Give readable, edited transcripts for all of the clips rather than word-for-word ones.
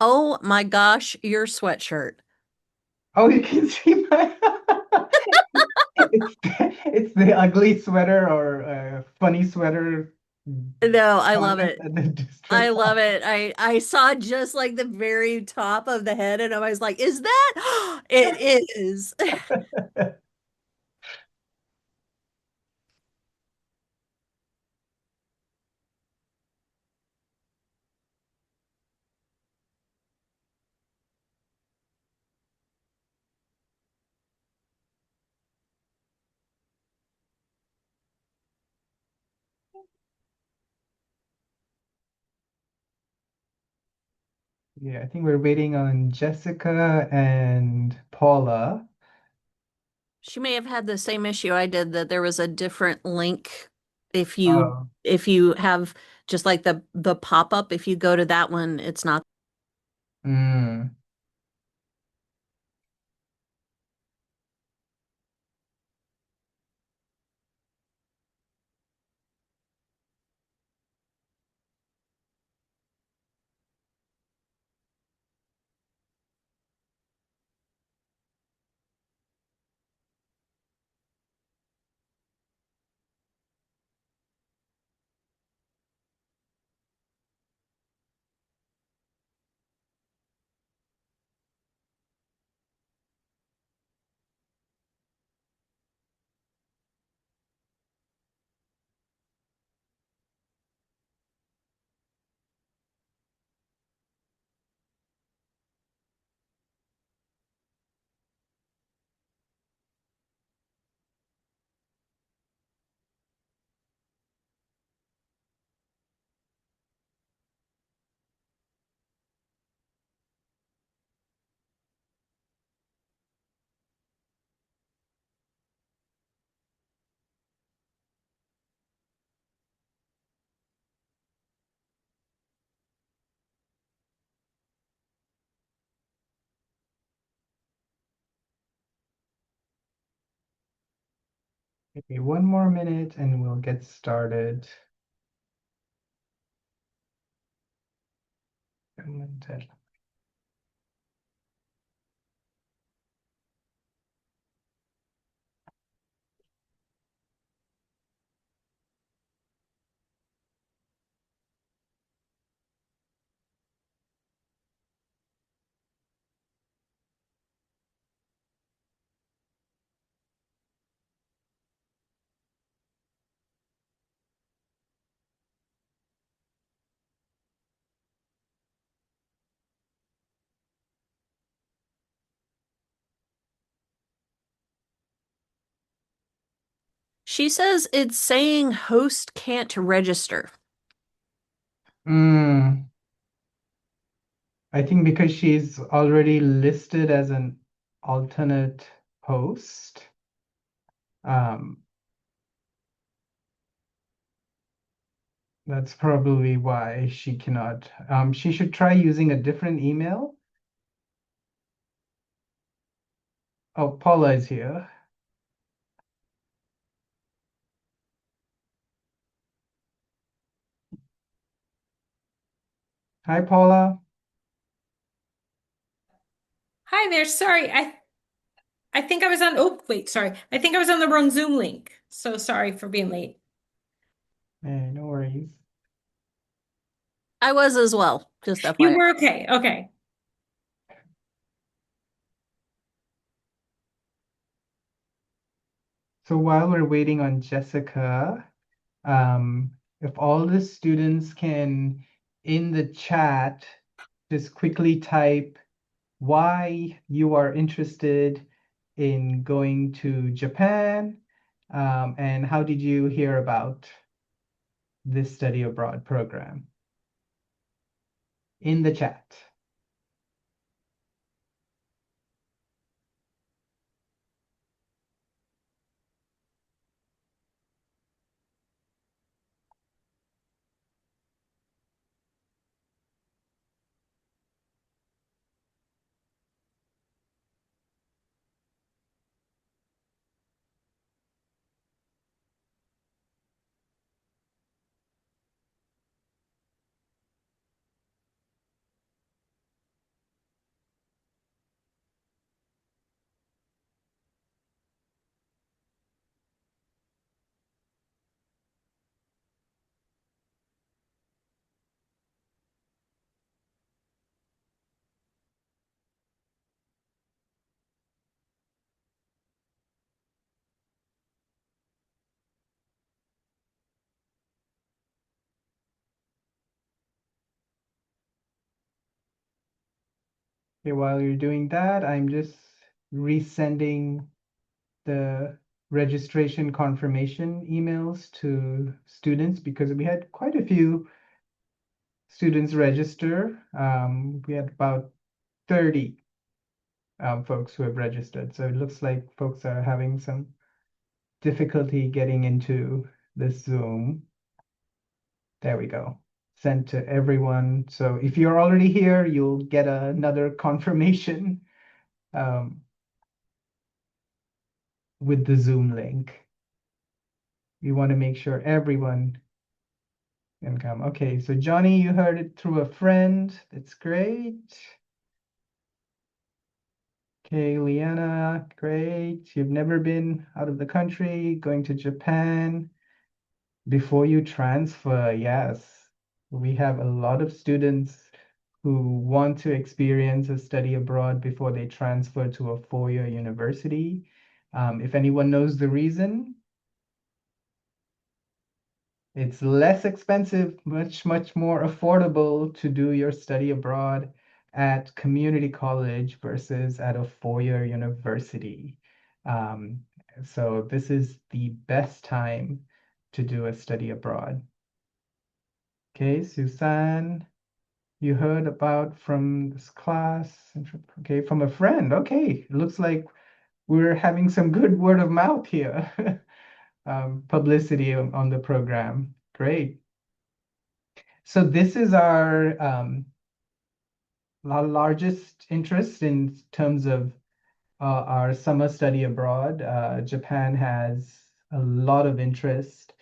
Oh my gosh, your sweatshirt. Oh, you can see my it's the ugly sweater or funny sweater No, I love comment it. that the I district love it. I saw just like the very top of the head and I was like, is that? It is. Yeah, I think we're waiting on Jessica and Paula. She may have had the same issue I did that there was a different link if you Oh, if you have just like the pop-up, if you go to that one, it's not. mm. Okay, one more minute and we'll get started. She says it's saying host can't register. Mm, I think because she's already listed as an alternate host, um, that's probably why she cannot. She should try using a different email. Oh, Paula is here. Hi, Paula. Hi there. Sorry. I think I was on wait, sorry. I think I was on the wrong Zoom link. So sorry for being late. No worries. I was as well, just You FYI. were okay. Okay. So while we're waiting on Jessica, if all the students can in the chat just quickly type why you are interested in going to Japan, and how did you hear about this study abroad program in the chat. Okay, while you're doing that, I'm just resending the registration confirmation emails to students because we had quite a few students register. We had about 30 folks who have registered. So it looks like folks are having some difficulty getting into this Zoom. There we go. Sent to everyone. So if you're already here, you'll get another confirmation um, with the Zoom link. We want to make sure everyone can come. Okay, so Johnny, you heard it through a friend. That's great. Okay, Liana, great. You've never been out of the country, going to Japan before you transfer. Yes, we have a lot of students who want to experience a study abroad before they transfer to a four-year university. If anyone knows the reason, it's less expensive, much more affordable to do your study abroad at community college versus at a four-year university. Um, so this is the best time to do a study abroad. Okay, Suzanne, you heard about from this class, okay, from a friend. Okay, it looks like we're having some good word of mouth here. Publicity on the program. Great. So this is our largest interest in terms of our summer study abroad. Japan has a lot of interest.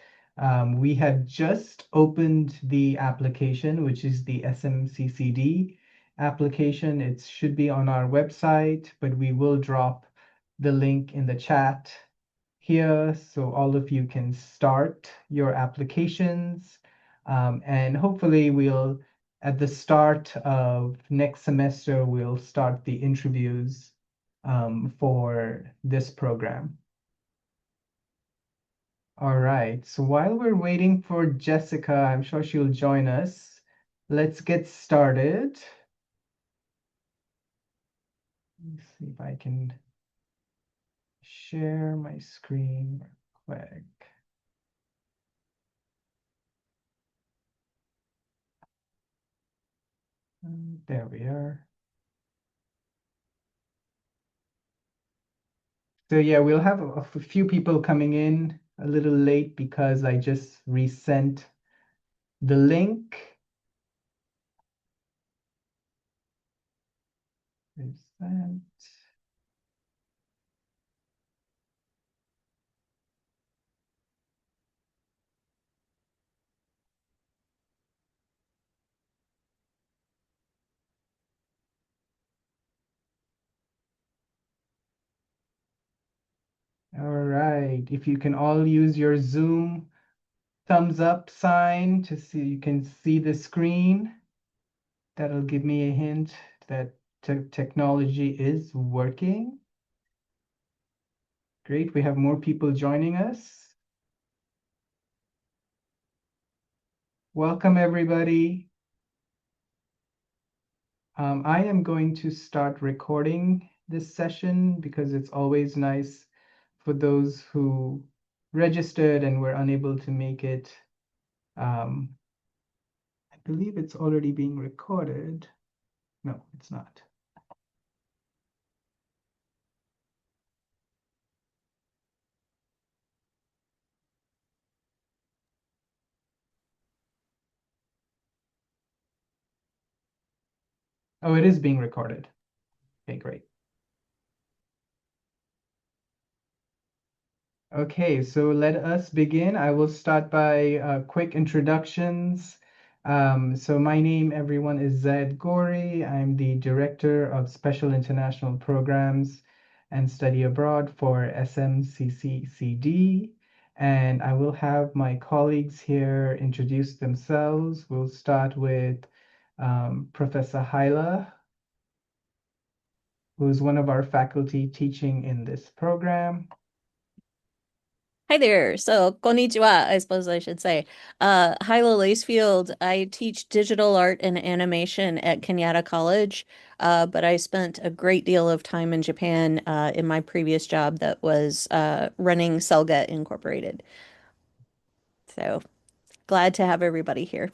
We have just opened the application, which is the SMCCD application. It should be on our website, but we will drop the link in the chat here so all of you can start your applications. And hopefully we'll, at the start of next semester, we'll start the interviews for this program. All right, so while we're waiting for Jessica, I'm sure she'll join us. Let's get started. Let me see if I can share my screen real quick. There we are. So yeah, we'll have a few people coming in a little late because I just resent the link. Resent. All right, if you can all use your Zoom thumbs up sign to see you can see the screen, that'll give me a hint that technology is working. Great, we have more people joining us. Welcome, everybody. I am going to start recording this session because it's always nice for those who registered and were unable to make it. I believe it's already being recorded. No, it's not. Oh, it is being recorded. Okay, great. Okay, so let us begin. I will start by quick introductions. So my name, everyone, is Zaid Gori. I'm the Director of Special International Programs and Study Abroad for SMCCCD. And I will have my colleagues here introduce themselves. We'll start with Professor Hyla, who is one of our faculty teaching in this program. Hi there. So, konnichiwa, I suppose I should say. Hyla Lacefield. I teach digital art and animation at Kenyatta College, but I spent a great deal of time in Japan in my previous job that was running Selga Incorporated. So, glad to have everybody here.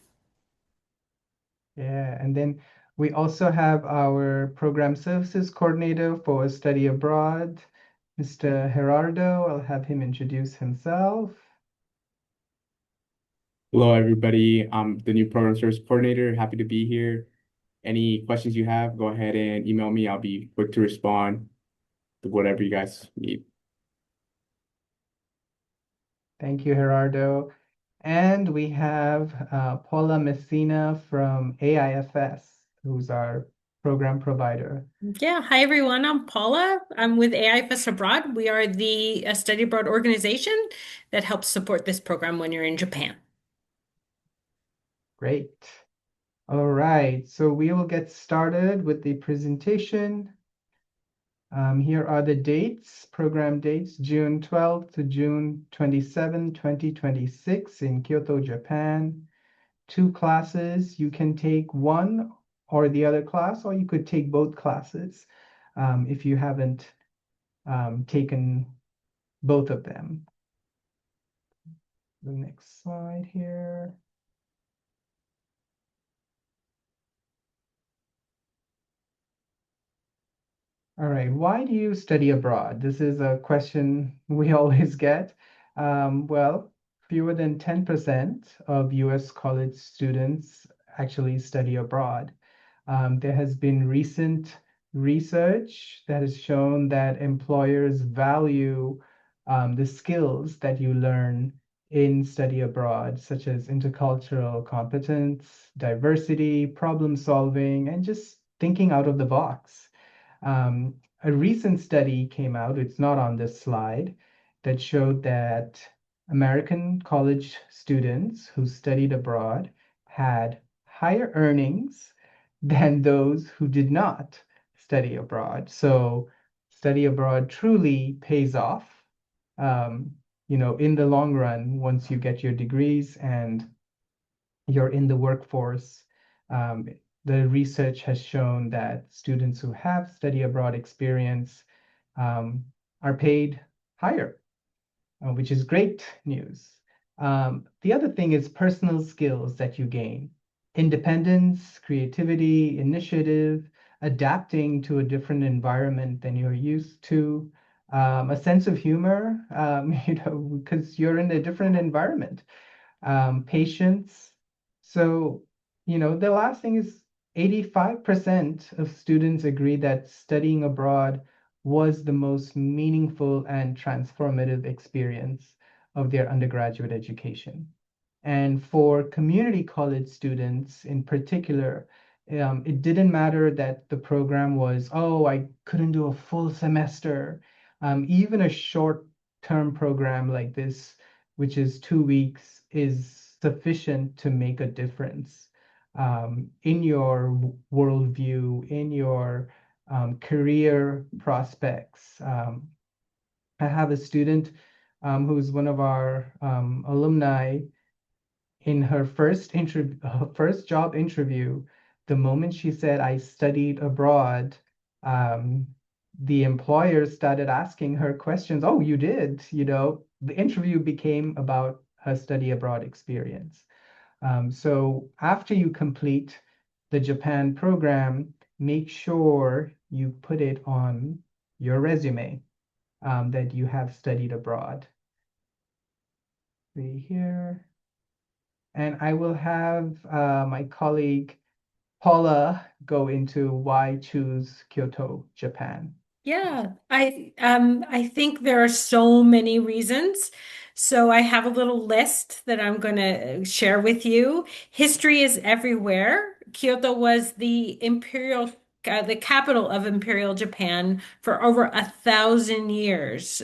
Yeah, and then we also have our program services coordinator for study abroad, Mr. Gerardo. I'll have him introduce himself. Hello, everybody. I'm the new program service coordinator. Happy to be here. Any questions you have, go ahead and email me. I'll be quick to respond to whatever you guys need. Thank you, Gerardo. And we have Paula Messina from AIFS, who's our program provider. Yeah, hi everyone. I'm Paula. I'm with AIFS Abroad. We are the study abroad organization that helps support this program when you're in Japan. Great. All right, so we will get started with the presentation. Here are the dates, program dates, June 12th to June 27, 2026 in Kyoto, Japan. 2 classes. You can take one or the other class, or you could take both classes if you haven't taken both of them. The next slide here. All right, why do you study abroad? This is a question we always get. Well, fewer than 10% of US college students actually study abroad. There has been recent research that has shown that employers value the skills that you learn in study abroad, such as intercultural competence, diversity, problem solving, and just thinking out of the box. Um, a recent study came out, it's not on this slide, that showed that American college students who studied abroad had higher earnings than those who did not study abroad. So study abroad truly pays off, um, in the long run, once you get your degrees and you're in the workforce. Um, the research has shown that students who have study abroad experience um, are paid higher, which is great news. The other thing is personal skills that you gain: independence, creativity, initiative, adapting to a different environment than you're used to, a sense of humor, because you're in a different environment, patience. So, the last thing is 85% of students agree that studying abroad was the most meaningful and transformative experience of their undergraduate education. And for community college students in particular, it didn't matter that the program was, oh, I couldn't do a full semester. Even a short term program like this, which is 2 weeks, is sufficient to make a difference in your worldview, in your career prospects. I have a student who's one of our alumni. In her first job interview, the moment she said, I studied abroad, um, the employer started asking her questions. Oh, you did, the interview became about her study abroad experience. So after you complete the Japan program, make sure you put it on your resume, that you have studied abroad. See here. And I will have my colleague Paula go into why choose Kyoto, Japan. Yeah, I think there are so many reasons. So I have a little list that I'm going to share with you. History is everywhere. Kyoto was the capital of Imperial Japan for over 1,000 years.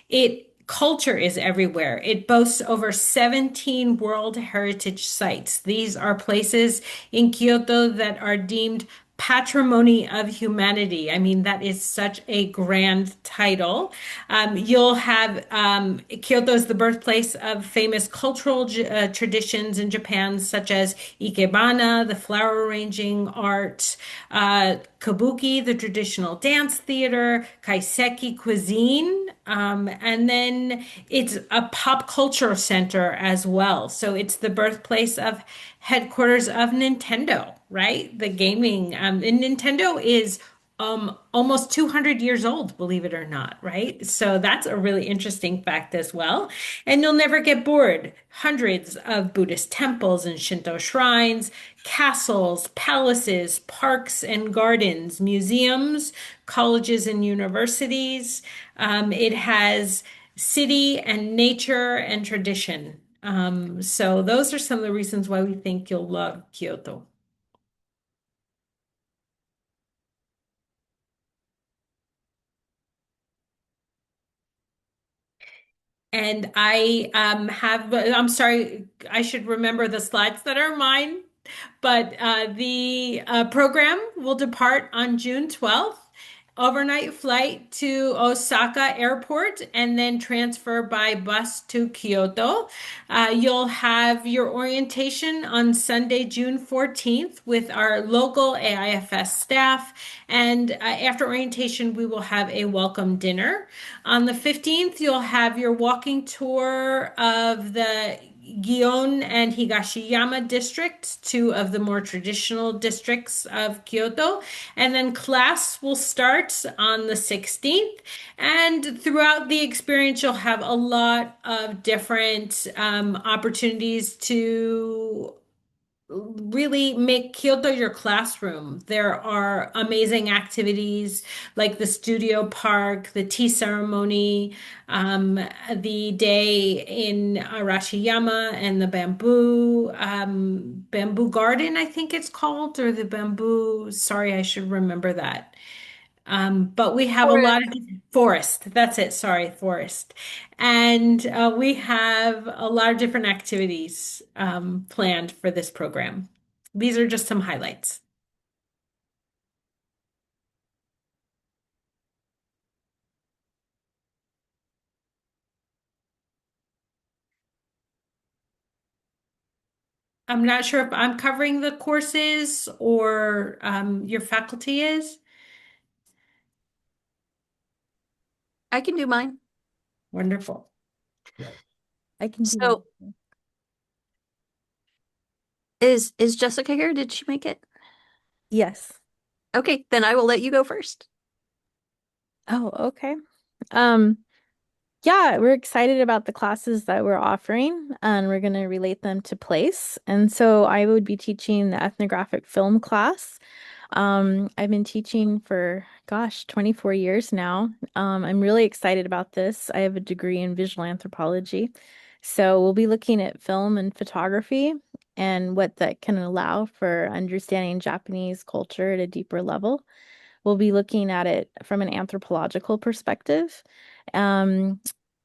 It Culture is everywhere. It boasts over 17 World Heritage Sites. These are places in Kyoto that are deemed Patrimony of Humanity. I mean, that is such a grand title. You'll have Kyoto's the birthplace of famous cultural traditions in Japan, such as Ikebana, the flower arranging art, Kabuki, the traditional dance theater, Kaiseki cuisine, and then it's a pop culture center as well. So it's the birthplace of headquarters of Nintendo, right? The gaming, and Nintendo is almost 200 years old, believe it or not, right? So that's a really interesting fact as well. And you'll never get bored. Hundreds of Buddhist temples and Shinto shrines, castles, palaces, parks and gardens, museums, colleges and universities. It has city and nature and tradition. So those are some of the reasons why we think you'll love Kyoto. And I'm sorry, I should remember the slides that are mine, but the program will depart on June 12th, overnight flight to Osaka Airport, and then transfer by bus to Kyoto. You'll have your orientation on Sunday, June 14th, with our local AIFS staff. And after orientation, we will have a welcome dinner. On the 15th, you'll have your walking tour of the Gion and Higashiyama districts, two of the more traditional districts of Kyoto. And then class will start on the 16th. And throughout the experience, you'll have a lot of different opportunities to really make Kyoto your classroom. There are amazing activities like the studio park, the tea ceremony, the day in Arashiyama and the bamboo garden, I think it's called, or the bamboo. Sorry, I should remember that. But we have a Or lot of forest. That's it. Sorry, forest. And we have a lot of different activities planned for this program. These are just some highlights. I'm not sure if I'm covering the courses or your faculty is. I can do mine. Wonderful. Yes. I can do So that. is Jessica here? Did she make it? Yes. Okay, then I will let you go first. Oh, okay. Um, yeah, we're excited about the classes that we're offering, and we're going to relate them to place. And so I would be teaching the ethnographic film class. I've been teaching for, gosh, 24 years now. I'm really excited about this. I have a degree in visual anthropology. So we'll be looking at film and photography and what that can allow for understanding Japanese culture at a deeper level. We'll be looking at it from an anthropological perspective, um,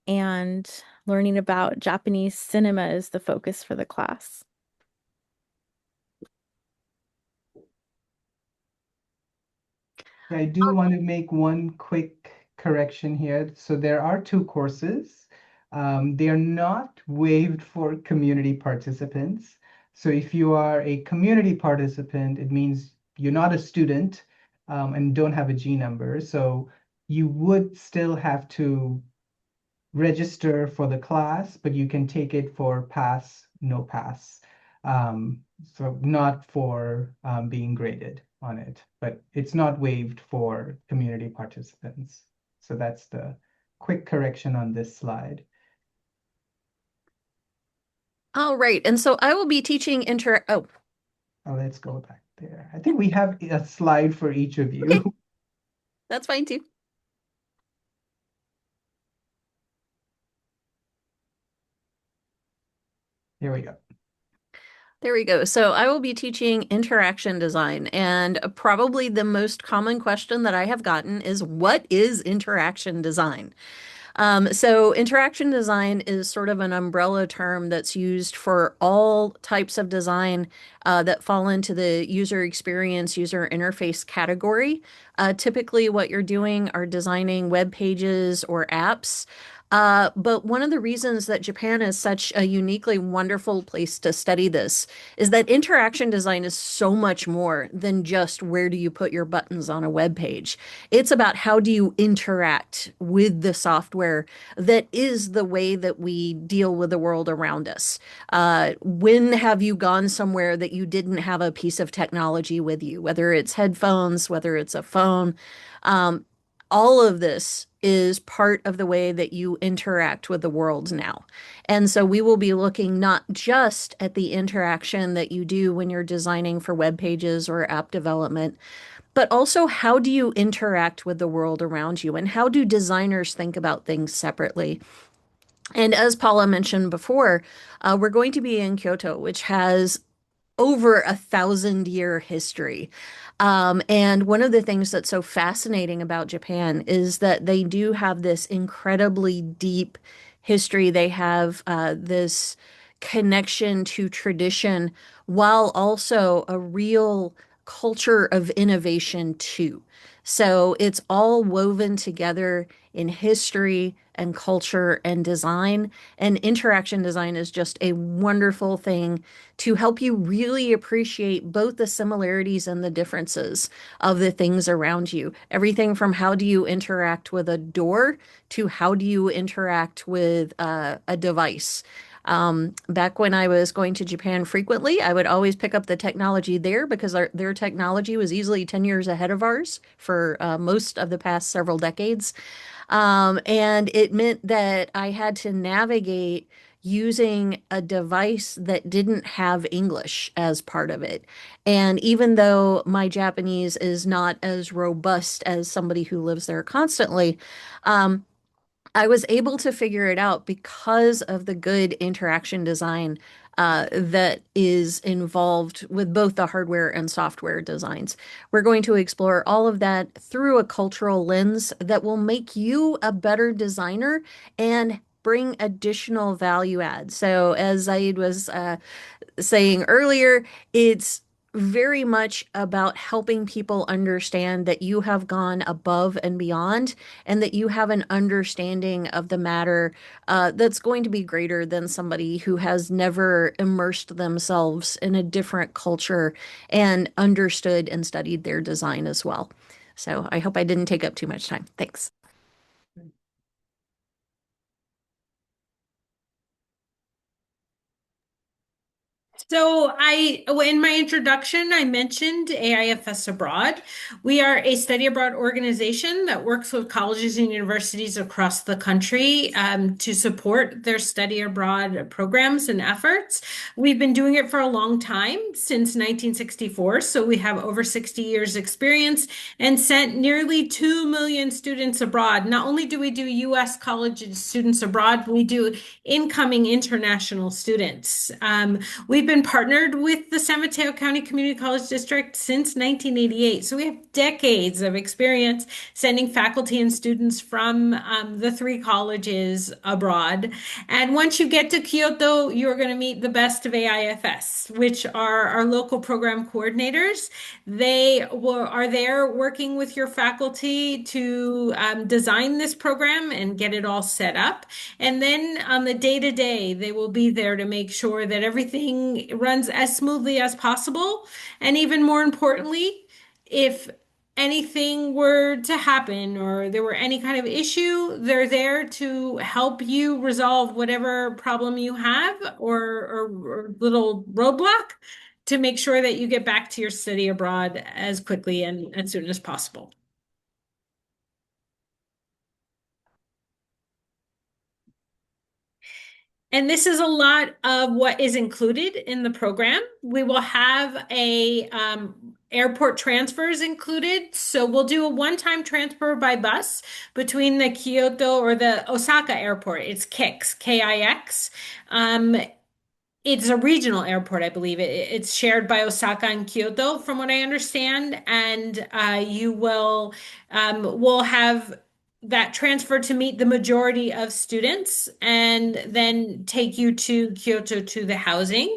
and learning about Japanese cinema is the focus for the class. I do want to make one quick correction here. So there are two courses. They are not waived for community participants. So if you are a community participant, it means you're not a student, and don't have a G number. So you would still have to register for the class, but you can take it for pass, no pass. So not for being graded on it, but it's not waived for community participants. So that's the quick correction on this slide. All right, and so I will be teaching Let's go back there. I think we have a slide for each of okay, you. that's fine too. Here we go. There we go. So I will be teaching interaction design, and probably the most common question that I have gotten is, what is interaction design? So interaction design is sort of an umbrella term that's used for all types of design that fall into the user experience, user interface category. Typically, what you're doing are designing web pages or apps. But one of the reasons that Japan is such a uniquely wonderful place to study this is that interaction design is so much more than just where do you put your buttons on a web page. It's about how do you interact with the software that is the way that we deal with the world around us. When have you gone somewhere that you didn't have a piece of technology with you, whether it's headphones, whether it's a phone? Um, all of this is part of the way that you interact with the world now. And so we will be looking not just at the interaction that you do when you're designing for web pages or app development, but also how do you interact with the world around you and how do designers think about things separately? And as Paula mentioned before, we're going to be in Kyoto, which has over 1,000-year history. And one of the things that's so fascinating about Japan is that they do have this incredibly deep history. They have this connection to tradition while also a real culture of innovation too. So it's all woven together in history and culture and design. And interaction design is just a wonderful thing to help you really appreciate both the similarities and the differences of the things around you. Everything from how do you interact with a door to how do you interact with a device. Back when I was going to Japan frequently, I would always pick up the technology there because their technology was easily 10 years ahead of ours for most of the past several decades. And it meant that I had to navigate using a device that didn't have English as part of it. And even though my Japanese is not as robust as somebody who lives there constantly, um, I was able to figure it out because of the good interaction design that is involved with both the hardware and software designs. We're going to explore all of that through a cultural lens that will make you a better designer and bring additional value add. So, as Zaid was saying earlier, it's very much about helping people understand that you have gone above and beyond and that you have an understanding of the matter that's going to be greater than somebody who has never immersed themselves in a different culture and understood and studied their design as well. So I hope I didn't take up too much time. Thanks. So in my introduction, I mentioned AIFS Abroad. We are a study abroad organization that works with colleges and universities across the country to support their study abroad programs and efforts. We've been doing it for a long time, since 1964. So we have over 60 years experience and sent nearly 2 million students abroad. Not only do we do US college students abroad, we do incoming international students. We've been partnered with the San Mateo County Community College District since 1988. So we have decades of experience sending faculty and students from the three colleges abroad. And once you get to Kyoto, you're going to meet the best of AIFS, which are our local program coordinators. They are there working with your faculty to design this program and get it all set up. And then on the day-to-day, they will be there to make sure that everything runs as smoothly as possible. And even more importantly, if anything were to happen or there were any kind of issue, they're there to help you resolve whatever problem you have or little roadblock to make sure that you get back to your study abroad as quickly and as soon as possible. And this is a lot of what is included in the program. We will have a airport transfers included. So we'll do a one-time transfer by bus between the Kyoto or the Osaka airport. It's KIX, K-I-X. It's a regional airport, I believe. It's shared by Osaka and Kyoto, from what I understand. And you will have that transfer to meet the majority of students and then take you to Kyoto to the housing.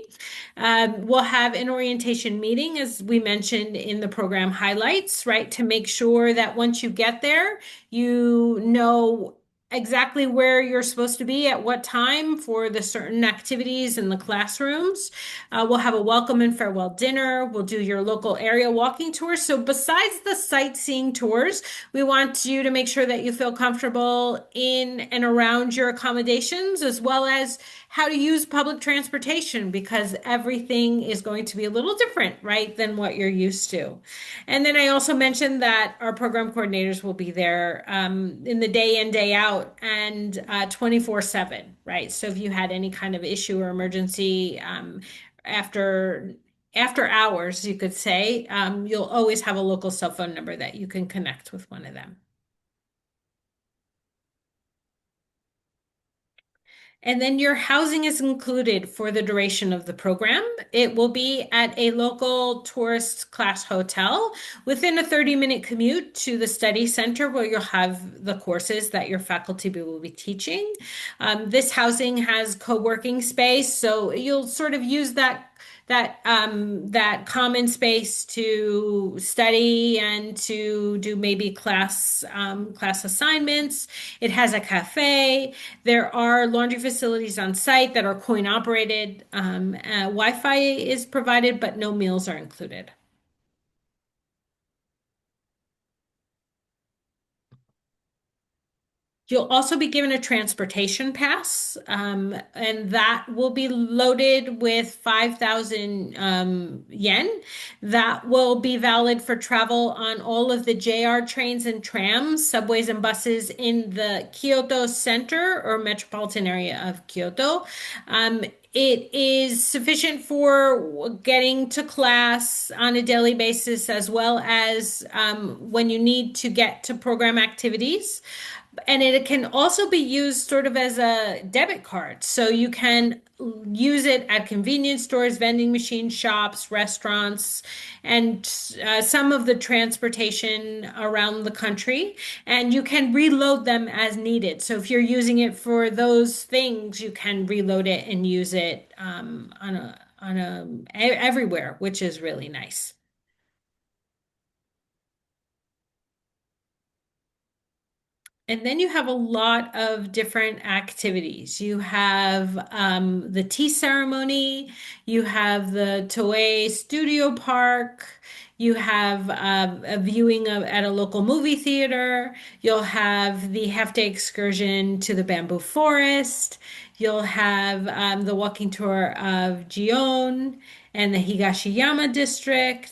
We'll have an orientation meeting, as we mentioned in the program highlights, right? To make sure that once you get there, you know exactly where you're supposed to be at what time for the certain activities in the classrooms. We'll have a welcome and farewell dinner. We'll do your local area walking tours. So besides the sightseeing tours, we want you to make sure that you feel comfortable in and around your accommodations, as well as how to use public transportation, because everything is going to be a little different, right, than what you're used to. And then I also mentioned that our program coordinators will be there in the day in, day out, and 24/7, right? So if you had any kind of issue or emergency after after hours, you could say, you'll always have a local cell phone number that you can connect with one of them. And then your housing is included for the duration of the program. It will be at a local tourist class hotel within a 30-minute commute to the study center where you'll have the courses that your faculty will be teaching. This housing has co-working space, so you'll sort of use that common space to study and to do maybe class assignments. It has a cafe. There are laundry facilities on site that are coin operated. Wi-Fi is provided, but no meals are included. You'll also be given a transportation pass, and that will be loaded with 5,000 yen. That will be valid for travel on all of the JR trains and trams, subways, and buses in the Kyoto Center or metropolitan area of Kyoto. It is sufficient for getting to class on a daily basis, as well as when you need to get to program activities. And it can also be used sort of as a debit card. So you can use it at convenience stores, vending machine shops, restaurants, and some of the transportation around the country. And you can reload them as needed. So if you're using it for those things, you can reload it and use it everywhere, which is really nice. And then you have a lot of different activities. You have the tea ceremony, you have the Toei Studio Park, you have a viewing at a local movie theater, you'll have the half day excursion to the bamboo forest, you'll have the walking tour of Gion and the Higashiyama district.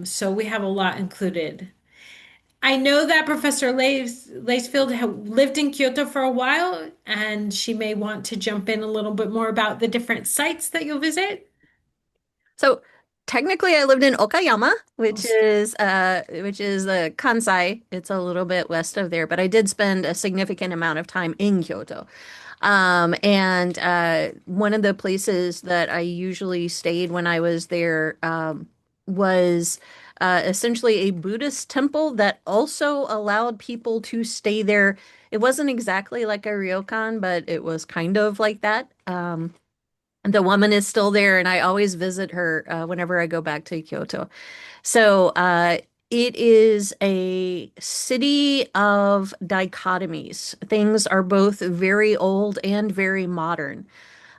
So we have a lot included. I know that Professor Lacefield lived in Kyoto for a while, and she may want to jump in a little bit more about the different sites that you'll visit. So technically I lived in Okayama, Oh, which is the Kansai. It's a little bit west of there, but I did spend a significant amount of time in Kyoto. And one of the places that I usually stayed when I was there was essentially a Buddhist temple that also allowed people to stay there. It wasn't exactly like a ryokan, but it was kind of like that. The woman is still there, and I always visit her whenever I go back to Kyoto. So it is a city of dichotomies. Things are both very old and very modern.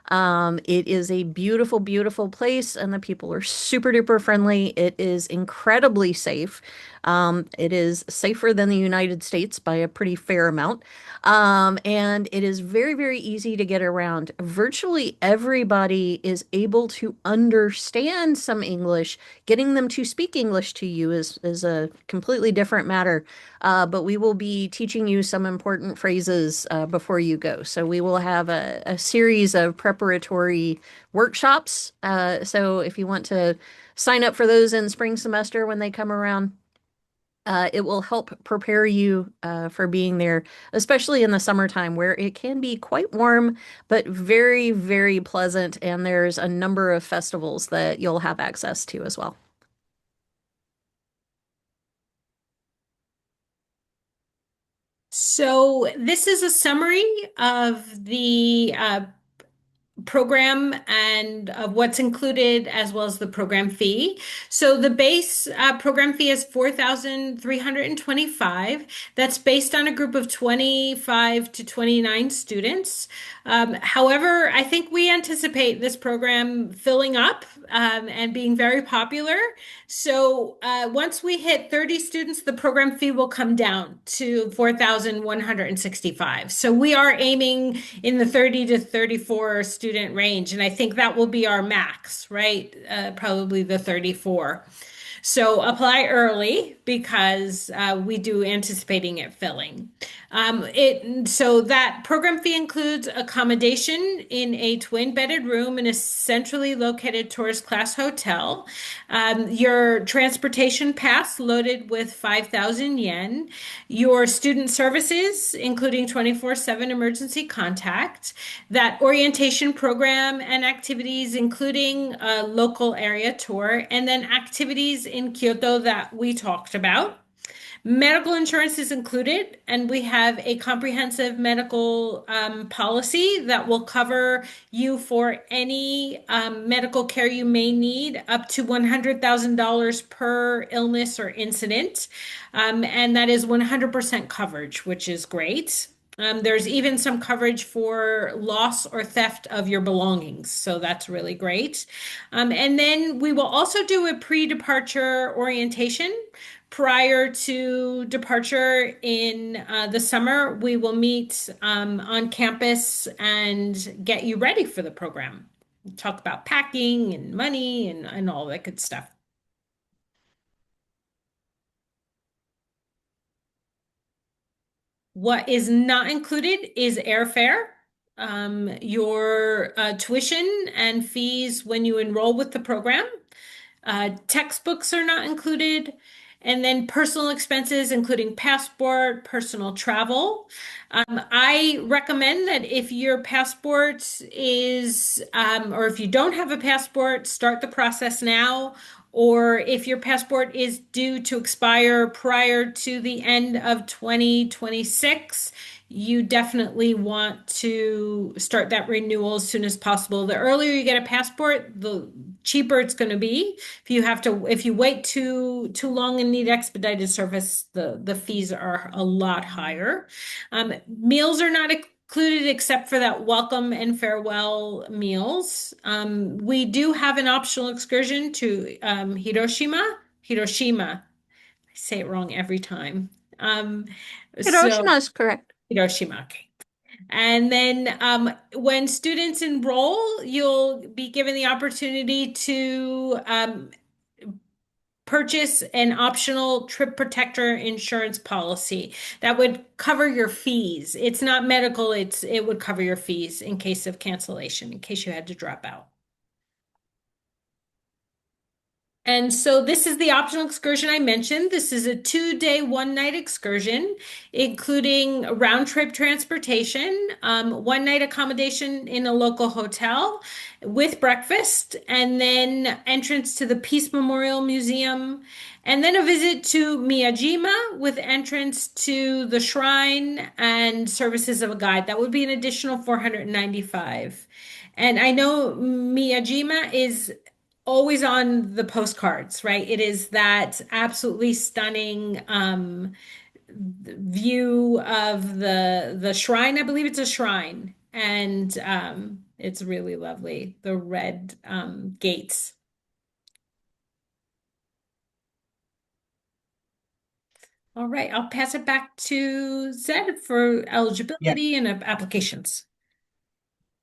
It is a beautiful, beautiful place, and the people are super duper friendly. It is incredibly safe. It is safer than the United States by a pretty fair amount. And it is very, very easy to get around. Virtually everybody is able to understand some English. Getting them to speak English to you is a completely different matter. But we will be teaching you some important phrases before you go. So we will have a series of preparatory workshops. So if you want to sign up for those in spring semester when they come around, it will help prepare you for being there, especially in the summertime where it can be quite warm, but very, very pleasant. And there's a number of festivals that you'll have access to as well. So this is a summary of the program and of what's included as well as the program fee. So the base program fee is 4,325. That's based on a group of 25 to 29 students. However, I think we anticipate this program filling up and being very popular. So once we hit 30 students, the program fee will come down to 4,165. So we are aiming in the 30 to 34 student range, and I think that will be our max, right? Probably the 34. So apply early because we do anticipating it filling. So that program fee includes accommodation in a twin-bedded room in a centrally located tourist class hotel. Your transportation pass loaded with 5,000 yen. Your student services, including 24/7 emergency contact. That orientation program and activities, including a local area tour, and then activities in Kyoto that we talked about. Medical insurance is included, and we have a comprehensive medical policy that will cover you for any medical care you may need, up to $100,000 per illness or incident. And that is 100% coverage, which is great. There's even some coverage for loss or theft of your belongings, so that's really great. And then we will also do a pre-departure orientation. Prior to departure in the summer, we will meet on campus and get you ready for the program. Talk about packing and money and all that good stuff. What is not included is airfare, your tuition and fees when you enroll with the program. Textbooks are not included. And then personal expenses, including passport, personal travel. I recommend that if your passport is, or if you don't have a passport, start the process now. Or if your passport is due to expire prior to the end of 2026, you definitely want to start that renewal as soon as possible. The earlier you get a passport, the cheaper it's going to be. If you wait too long and need expedited service, the fees are a lot higher. Meals are not included except for that welcome and farewell meals. We do have an optional excursion to Hiroshima. I say it wrong every time. So Hiroshima is correct. Hiroshima. Okay. And then when students enroll, you'll be given the opportunity to purchase an optional trip protector insurance policy that would cover your fees. It's not medical, it would cover your fees in case of cancellation, in case you had to drop out. And so this is the optional excursion I mentioned. This is a 2-day, 1-night excursion, including round trip transportation, 1-night accommodation in a local hotel with breakfast, and then entrance to the Peace Memorial Museum, and then a visit to Miyajima with entrance to the shrine and services of a guide. That would be an additional 495. And I know Miyajima is always on the postcards, right? It is that absolutely stunning view of the shrine. I believe it's a shrine, and it's really lovely. The red gates. All right, I'll pass it back to Zed for Yeah. eligibility and applications.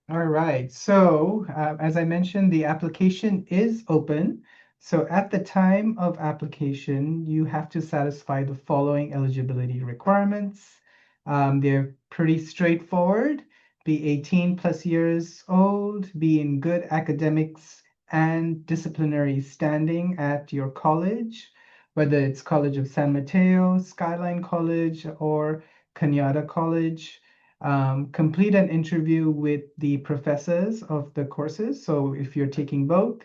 All right. So, as I mentioned, the application is open. So, at the time of application, you have to satisfy the following eligibility requirements. They're pretty straightforward. Be 18 plus years old, be in good academics and disciplinary standing at your college, whether it's College of San Mateo, Skyline College, or Cañada College. Complete an interview with the professors of the courses. So if you're taking both,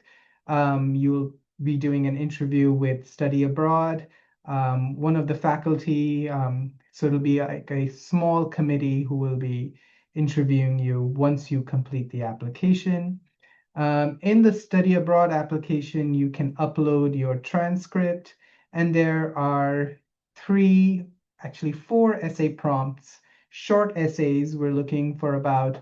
you'll be doing an interview with study abroad. One of the faculty So it'll be like a small committee who will be interviewing you once you complete the application. In the study abroad application, you can upload your transcript, and there are actually four essay prompts, short essays. We're looking for about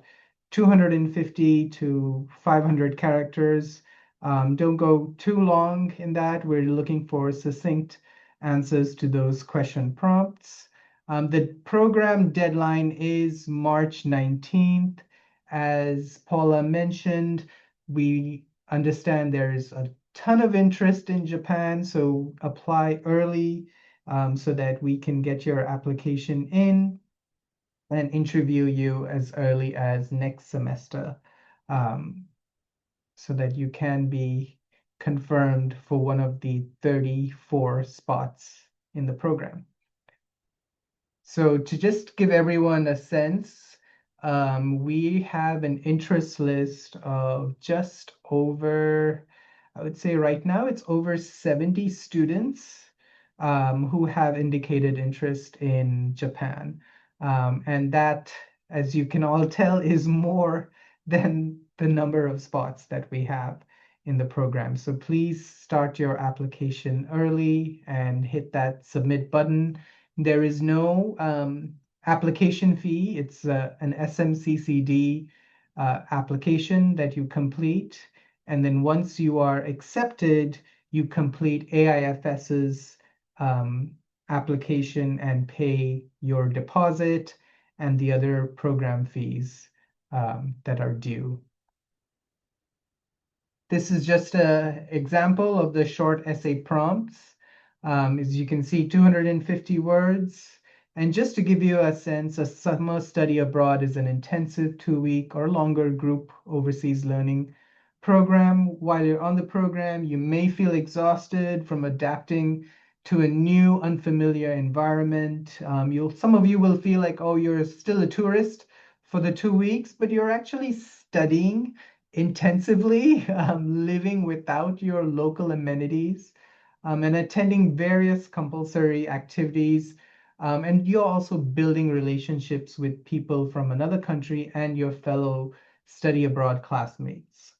250 to 500 characters. Don't go too long in that. We're looking for succinct answers to those question prompts. The program deadline is March 19th. As Paula mentioned, we understand there's a ton of interest in Japan, so apply early so that we can get your application in and interview you as early as next semester um, so that you can be confirmed for one of the 34 spots in the program. So to just give everyone a sense, we have an interest list of just over, I would say right now it's over 70 students who have indicated interest in Japan. And that, as you can all tell, is more than the number of spots that we have in the program. So please start your application early and hit that submit button. There is no application fee. It's an SMCCD application that you complete. And then once you are accepted, you complete AIFS's application and pay your deposit and the other program fees that are due. This is just an example of the short essay prompts. As you can see, 250 words. And just to give you a sense, a summer study abroad is an intensive 2-week or longer group overseas learning program. While you're on the program, you may feel exhausted from adapting to a new, unfamiliar environment. Some of you will feel like, oh, you're still a tourist for the 2 weeks, but you're actually studying intensively, living without your local amenities, and attending various compulsory activities. And you're also building relationships with people from another country and your fellow study abroad classmates.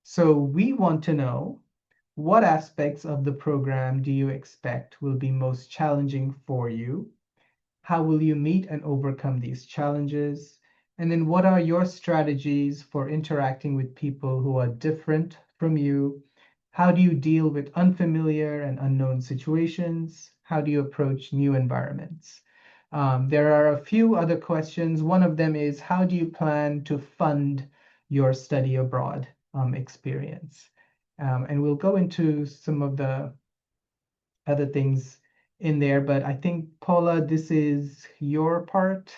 So we want to know, what aspects of the program do you expect will be most challenging for you? How will you meet and overcome these challenges? And then what are your strategies for interacting with people who are different from you? How do you deal with unfamiliar and unknown situations? How do you approach new environments? There are a few other questions. One of them is, how do you plan to fund your study abroad experience? And we'll go into some of the other things in there, but I think, Paula, this is your part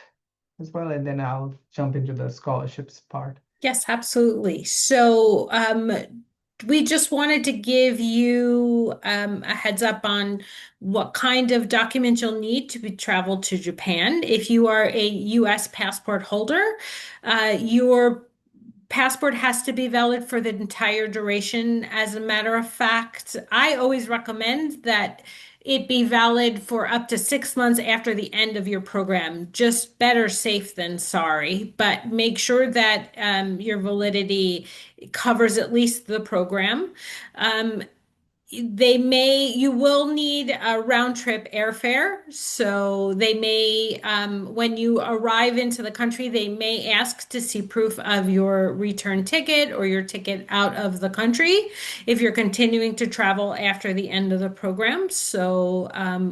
as well, and then I'll jump into the scholarships part. Yes, absolutely. So, we just wanted to give you a heads up on what kind of document you'll need to be traveled to Japan. If you are a US passport holder, your passport has to be valid for the entire duration. As a matter of fact, I always recommend that it be valid for up to 6 months after the end of your program. Just better safe than sorry, but make sure that your validity covers at least the program. Um, you will need a round trip airfare. So they may, when you arrive into the country, they may ask to see proof of your return ticket or your ticket out of the country if you're continuing to travel after the end of the program. So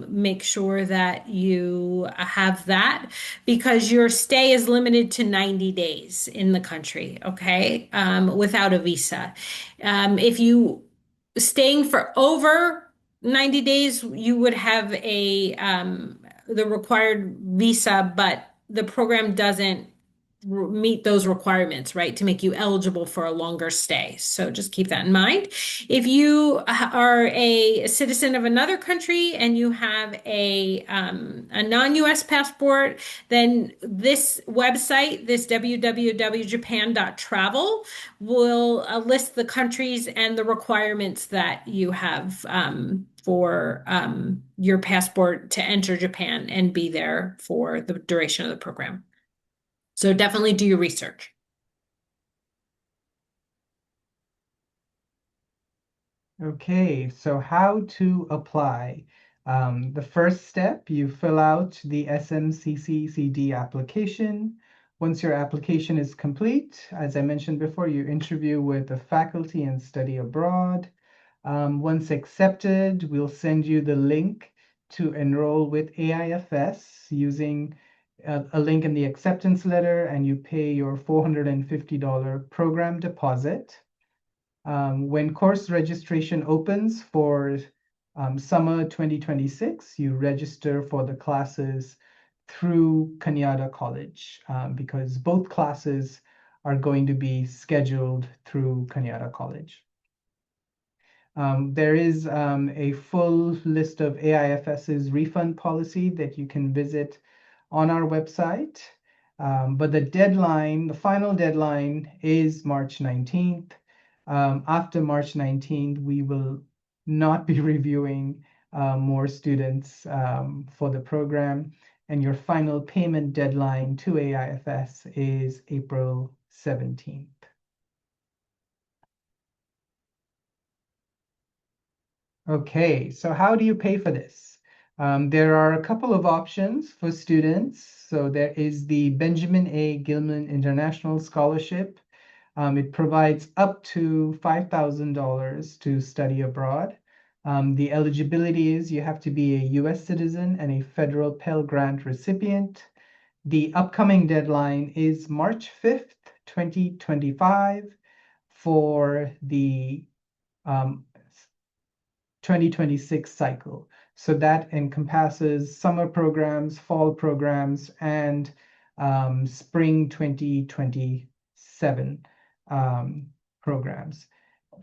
make sure that you have that because your stay is limited to 90 days in the country, okay, without a visa. If you staying for over 90 days, you would have the required visa, but the program doesn't meet those requirements, right, to make you eligible for a longer stay. So just keep that in mind. If you are a citizen of another country and you have a non-US passport, then this website, this www.japan.travel, will list the countries and the requirements that you have for your passport to enter Japan and be there for the duration of the program. So definitely do your research. Okay, so how to apply? The first step, you fill out the SMCCCD application. Once your application is complete, as I mentioned before, you interview with the faculty and study abroad. Once accepted, we'll send you the link to enroll with AIFS using a link in the acceptance letter, and you pay your $450 program deposit. When course registration opens for summer 2026, you register for the classes through Cañada College because both classes are going to be scheduled through Cañada College. There is a full list of AIFS's refund policy that you can visit on our website. But the final deadline is March 19th. After March 19th, we will not be reviewing more students for the program. And your final payment deadline to AIFS is April 17th. Okay, so how do you pay for this? There are a couple of options for students. So there is the Benjamin A. Gilman International Scholarship. It provides up to $5,000 to study abroad. The eligibility is you have to be a US citizen and a federal Pell Grant recipient. The upcoming deadline is March 5th, 2025 for the 2026 cycle. So that encompasses summer programs, fall programs, and spring 2027 programs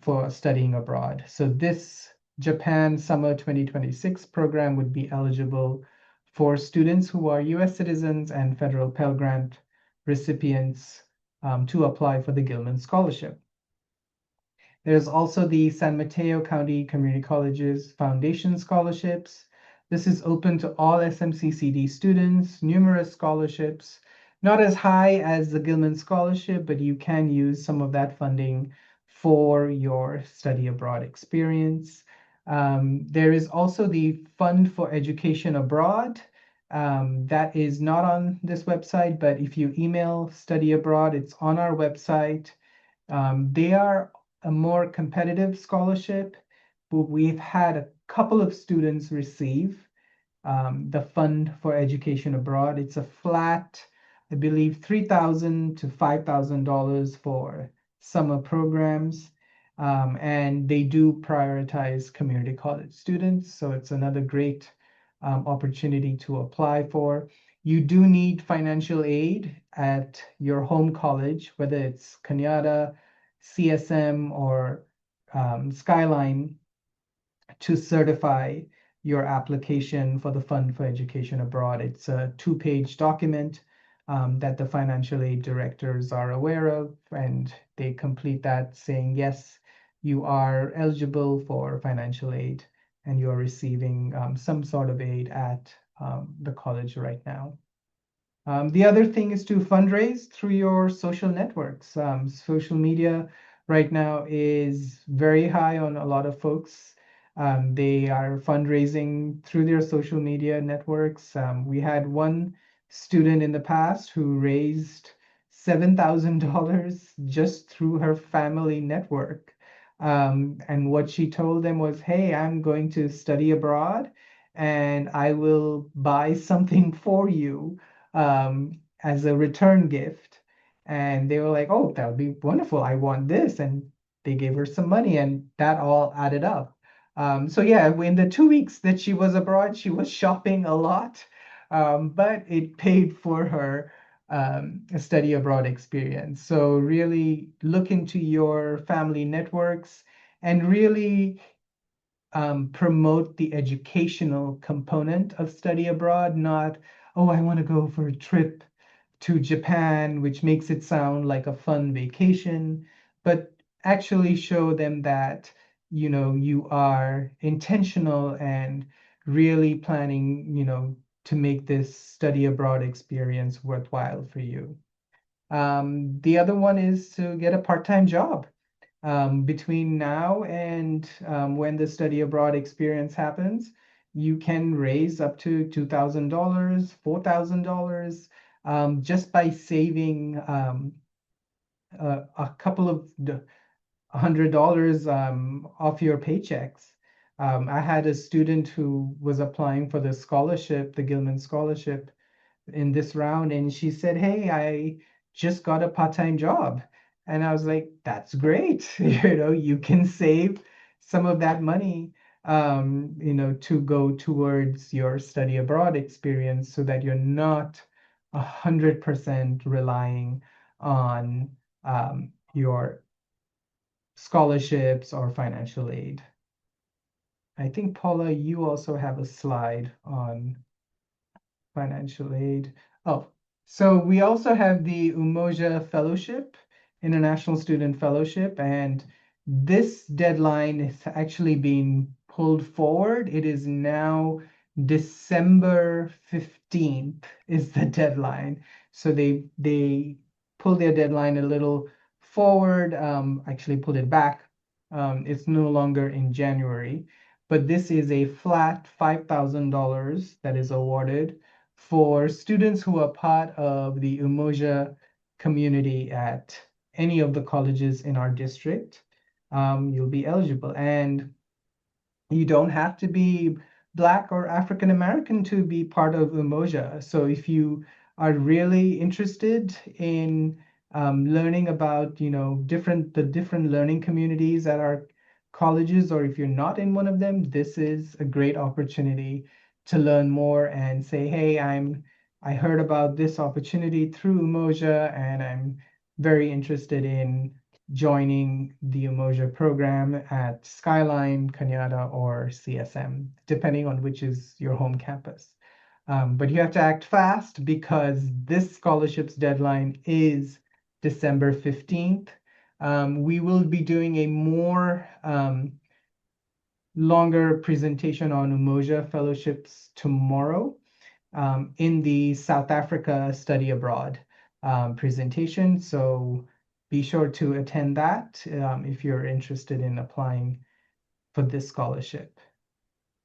for studying abroad. So this Japan Summer 2026 program would be eligible for students who are US citizens and federal Pell Grant recipients to apply for the Gilman Scholarship. There's also the San Mateo County Community Colleges Foundation Scholarships. This is open to all SMCCD students, numerous scholarships, not as high as the Gilman Scholarship, but you can use some of that funding for your study abroad experience. There is also the Fund for Education Abroad. That is not on this website, but if you email Study Abroad, it's on our website. They are a more competitive scholarship, but we've had a couple of students receive the Fund for Education Abroad. It's a flat, I believe, $3,000 to $5,000 for summer programs. And they do prioritize community college students. So it's another great opportunity to apply for. You do need financial aid at your home college, whether it's Cañada, CSM, or Skyline, to certify your application for the Fund for Education Abroad. It's a 2-page document that the financial aid directors are aware of, and they complete that saying, yes, you are eligible for financial aid and you are receiving some sort of aid at the college right now. The other thing is to fundraise through your social networks. Social media right now is very high on a lot of folks. They are fundraising through their social media networks. We had one student in the past who raised $7,000 just through her family network. And what she told them was, hey, I'm going to study abroad and I will buy something for you as a return gift. And they were like, oh, that would be wonderful. I want this. And they gave her some money, and that all added up. So yeah, in the 2 weeks that she was abroad, she was shopping a lot, but it paid for her a study abroad experience. So really look into your family networks and really promote the educational component of study abroad, not, oh, I want to go for a trip to Japan, which makes it sound like a fun vacation, but actually show them that, you are intentional and really planning, to make this study abroad experience worthwhile for you. The other one is to get a part-time job. Between now and when the study abroad experience happens, you can raise up to $2,000, $4,000 just by saving a couple of $100 off your paychecks. I had a student who was applying for the scholarship, the Gilman Scholarship, in this round, and she said, "Hey, I just got a part-time job." And I was like, "That's great." You can save some of that money, to go towards your study abroad experience so that you're not 100% relying on your scholarships or financial aid. I think, Paula, you also have a slide on financial aid. Oh, so we also have the Umoja Fellowship, International Student Fellowship, and this deadline is actually being pulled forward. It is now December 15th is the deadline. So they pulled their deadline a little forward, actually pulled it back. It's no longer in January, but this is a flat $5,000 that is awarded for students who are part of the Umoja community at any of the colleges in our district. You'll be eligible. And you don't have to be Black or African American to be part of Umoja. So if you are really interested in learning about, the different learning communities at our colleges, or if you're not in one of them, this is a great opportunity to learn more and say, hey, I heard about this opportunity through Umoja, and I'm very interested in joining the Umoja program at Skyline, Cañada, or CSM, depending on which is your home campus. But you have to act fast because this scholarship's deadline is December 15th. We will be doing a more longer presentation on Umoja fellowships tomorrow in the South Africa study abroad presentation. So be sure to attend that if you're interested in applying for this scholarship.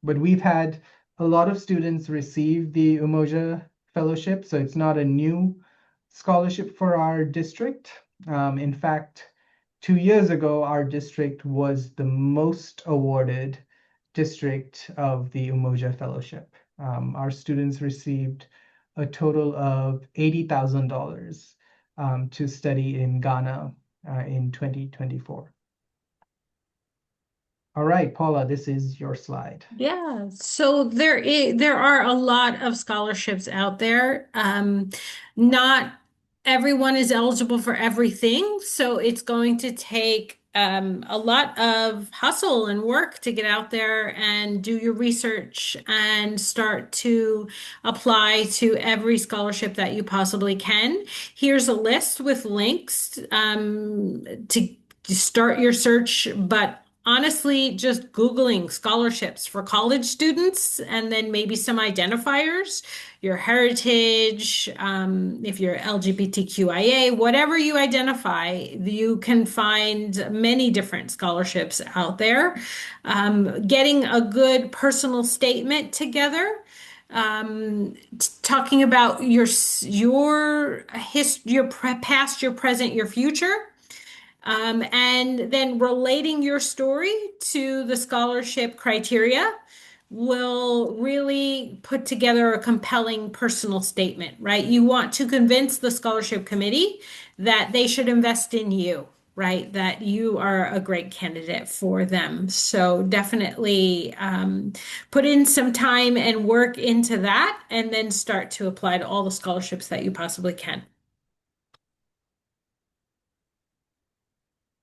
But we've had a lot of students receive the Umoja Fellowship, so it's not a new scholarship for our district. In fact, 2 years ago, our district was the most awarded district of the Umoja Fellowship. Our students received a total of $80,000 to study in Ghana in 2024. All right, Paula, this is your slide. Yeah, so there are a lot of scholarships out there. Not everyone is eligible for everything, so it's going to take a lot of hustle and work to get out there and do your research and start to apply to every scholarship that you possibly can. Here's a list with links to start your search, but honestly, just Googling scholarships for college students and then maybe some identifiers, your heritage, if you're LGBTQIA, whatever you identify, you can find many different scholarships out there. Getting a good personal statement together, talking about your past, your present, your future, and then relating your story to the scholarship criteria will really put together a compelling personal statement, right? You want to convince the scholarship committee that they should invest in you, right? That you are a great candidate for them. So definitely put in some time and work into that, and then start to apply to all the scholarships that you possibly can.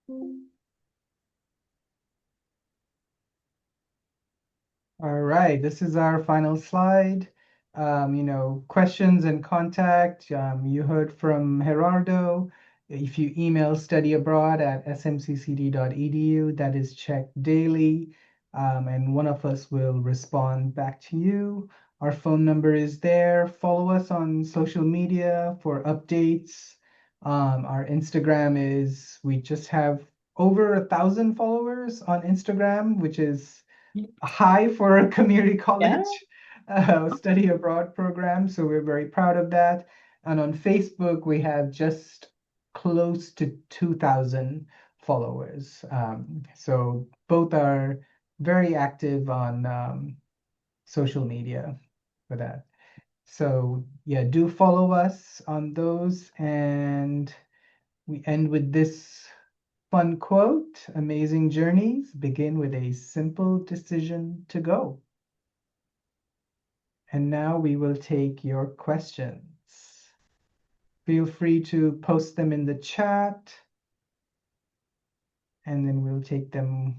All right, this is our final slide. Questions and contact. You heard from Gerardo. If you email studyabroad@smccd.edu, that is checked daily, and one of us will respond back to you. Our phone number is there. Follow us on social media for updates. Our Instagram is, we just have over 1,000 followers on Instagram, which is high for a community college study abroad program. So we're very proud of that. And on Facebook, we have just close to 2,000 followers. So both are very active on social media for that. So yeah, do follow us on those. And we end with this fun quote: amazing journeys begin with a simple decision to go. And now we will take your questions. Feel free to post them in the chat, and then we'll take them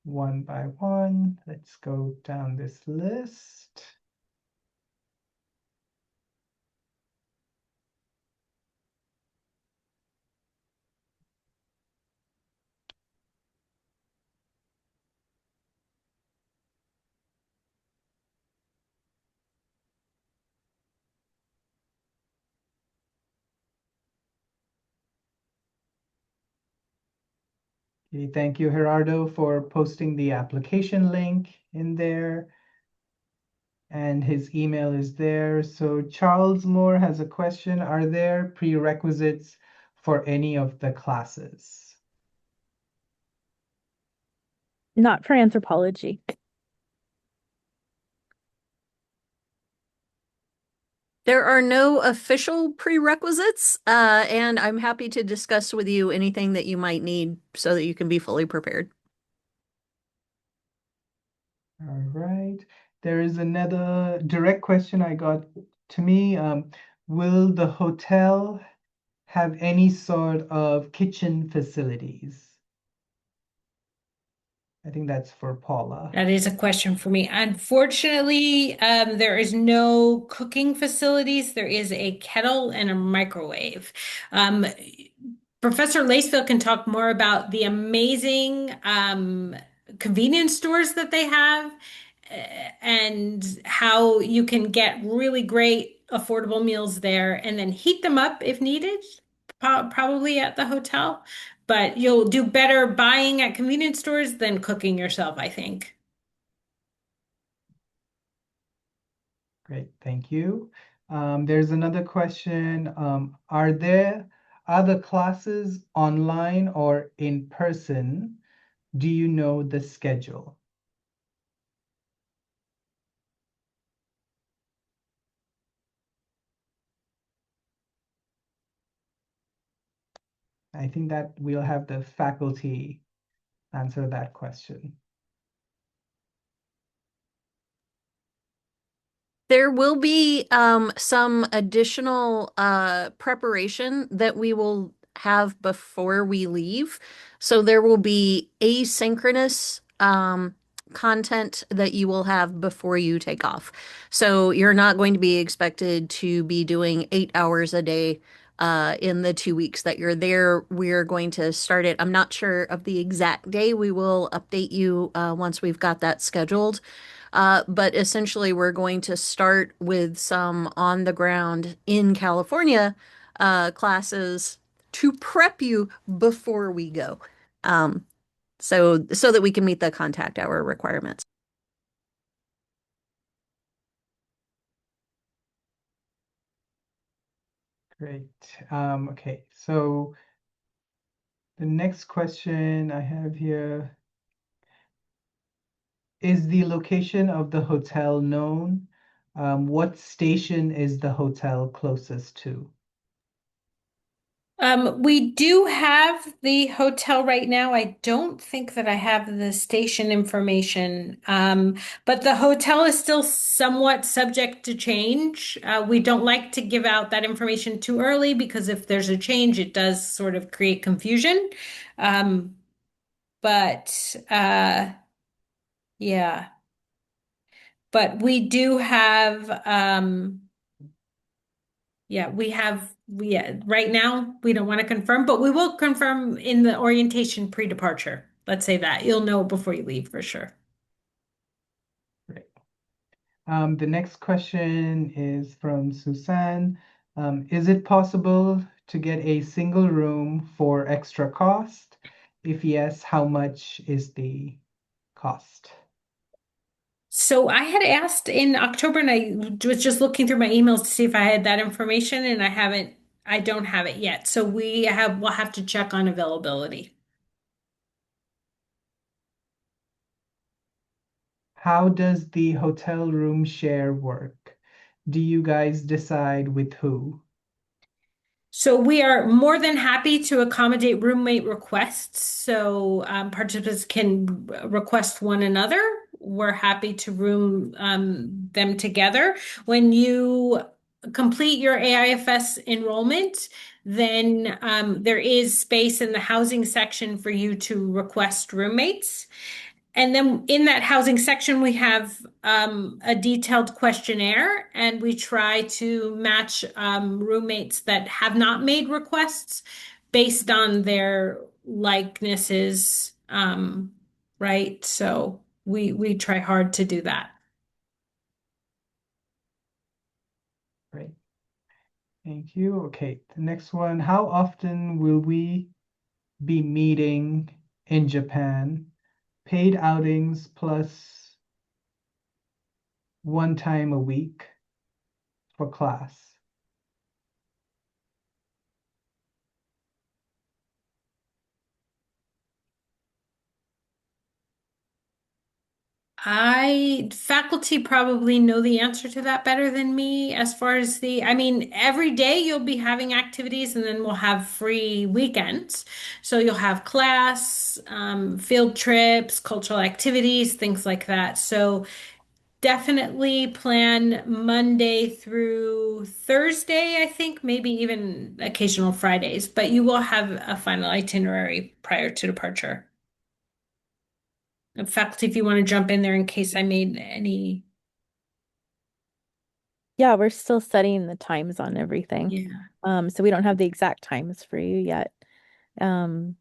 one by one. Let's go down this list. Okay, thank you, Gerardo, for posting the application link in there. And his email is there. So Charles Moore has a question. Are there prerequisites for any of the classes? Not for anthropology. There are no official prerequisites, and I'm happy to discuss with you anything that you might need so that you can be fully prepared. All right. There is another direct question I got to me. Will the hotel have any sort of kitchen facilities? I think that's for Paula. That is a question for me. Unfortunately, there is no cooking facilities. There is a kettle and a microwave. Professor Lacefield can talk more about the amazing convenience stores that they have and how you can get really great affordable meals there and then heat them up if needed, probably at the hotel. But you'll do better buying at convenience stores than cooking yourself, I think. Great, thank you. There's another question. Are there other classes online or in person? Do you know the schedule? I think that we'll have the faculty answer that question. There will be some additional preparation that we will have before we leave. So there will be asynchronous content that you will have before you take off. So you're not going to be expected to be doing 8 hours a day in the 2 weeks that you're there. We're going to start it. I'm not sure of the exact day. We will update you once we've got that scheduled. But essentially, we're going to start with some on the ground in California classes to prep you before we go. Um, so that we can meet the contact hour requirements. Great. Okay, so the next question I have here, is the location of the hotel known? What station is the hotel closest to? We do have the hotel right now. I don't think that I have the station information, but the hotel is still somewhat subject to change. We don't like to give out that information too early because if there's a change, it does sort of create confusion. Um, but yeah, but we do have yeah, yeah, right now we don't want to confirm, but we will confirm in the orientation pre-departure. Let's say that. You'll know before you leave for sure. Great. The next question is from Suzanne. Is it possible to get a single room for extra cost? If yes, how much is the cost? So I had asked in October and I was just looking through my emails to see if I had that information and I don't have it yet. So we'll have to check on availability. How does the hotel room share work? Do you guys decide with who? So we are more than happy to accommodate roommate requests. So participants can request one another. We're happy to room them together. When you complete your AIFS enrollment, then there is space in the housing section for you to request roommates. And then in that housing section, we have a detailed questionnaire, and we try to match roommates that have not made requests based on their likenesses, right? So we try hard to do that. Great. Thank you. Okay, the next one. How often will we be meeting in Japan? Paid outings plus one time a week for class. Faculty probably know the answer to that better than me as far as I mean, every day you'll be having activities and then we'll have free weekends. So you'll have class, field trips, cultural activities, things like that. So definitely plan Monday through Thursday, I think, maybe even occasional Fridays, but you will have a final itinerary prior to departure. Faculty, if you want to jump in there in case I made any. Yeah, we're still studying the times on everything. Yeah. So we don't have the exact times for you yet. Um,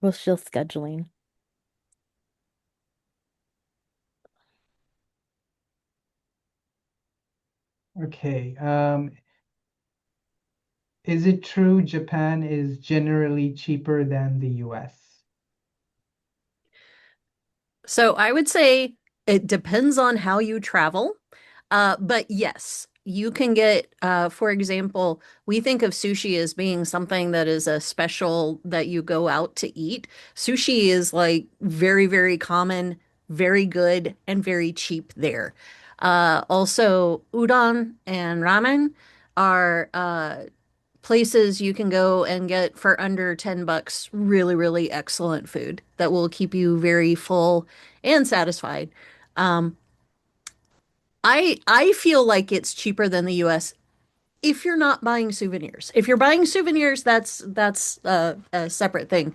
we're still scheduling. Okay. Is it true Japan is generally cheaper than the US? So I would say it depends on how you travel. But yes, you can get, for example, we think of sushi as being something that is a special that you go out to eat. Sushi is like very, very common, very good, and very cheap there. Also, udon and ramen are places you can go and get for under $10 really, really excellent food that will keep you very full and satisfied. Um, I feel like it's cheaper than the US if you're not buying souvenirs. If you're buying souvenirs, that's a separate thing.